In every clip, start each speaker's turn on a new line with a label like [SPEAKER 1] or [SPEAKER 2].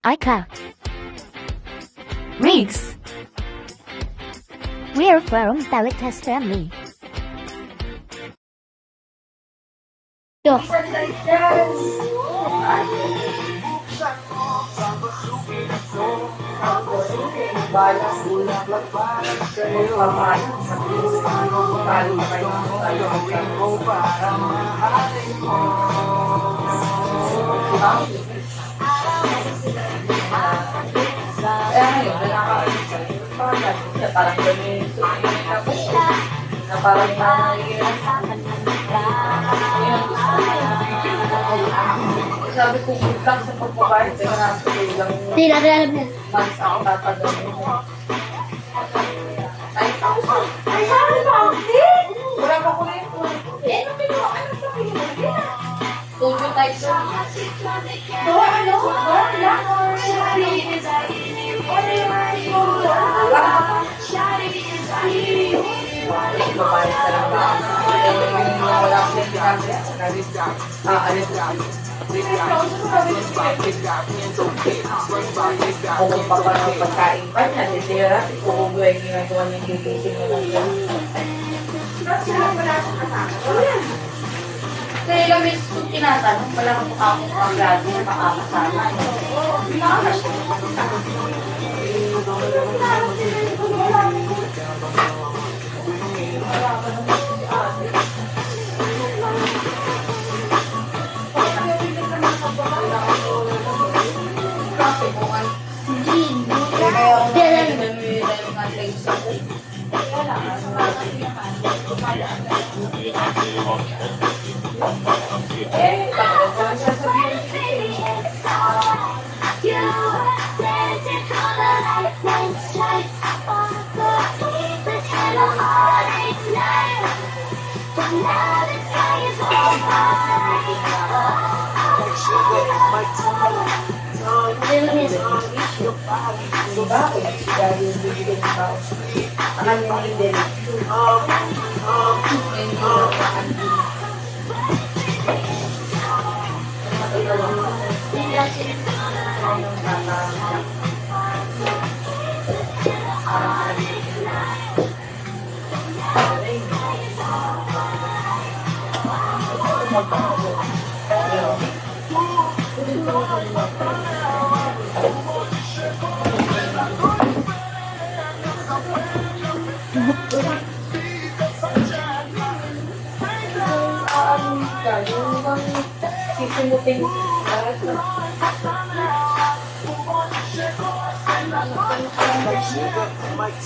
[SPEAKER 1] iCloud. Riggs. We're from Taliktas family. Yo.
[SPEAKER 2] Parang ganun na parang sabi ko, good luck sa pagbabayad. Kaya nasa lang
[SPEAKER 1] Hindi natin alam yan.
[SPEAKER 2] months ako tatagawin mo. 9,000. Ay, sabi ba ako din? Wala pa ko na yung ano pinuha? Ano pa pinuha? Studio type so. Doon, ano? Babayad ka lang ba? Wala ko yung kung pa pa ng pagkain pa niya, desira, kung buhay ginagawa niyang gigising mo lang yan. Kaya ilang beses kong tinatanong, wala kang makakapaglago na makakasama.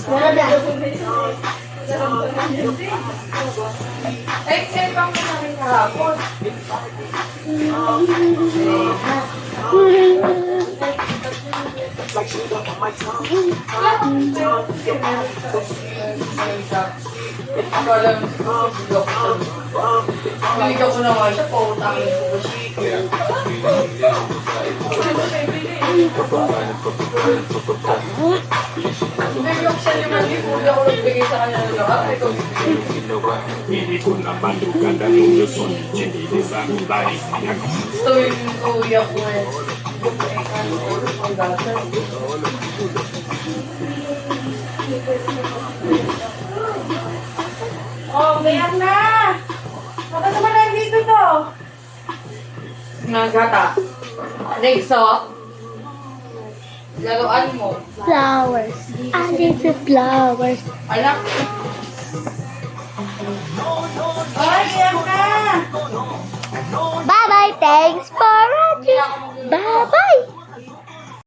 [SPEAKER 1] Wala na.
[SPEAKER 2] Eh, pang namin kahapon. Ako alam, bigyan ko naman siya, pautangin ko ba siya? Bigyan ko siya 5,000, hindi ako nagbigay sa kanya ng lahat. Ito gusto yung kuya ko eh. Ang gata. Oh, gayak na! Bakit naman nandito to? Nagata. Rigso. Laruan mo.
[SPEAKER 1] Flowers. I need the flowers.
[SPEAKER 2] Anak. Ay, gayak na!
[SPEAKER 1] Bye-bye. Thanks for watching. Bye-bye.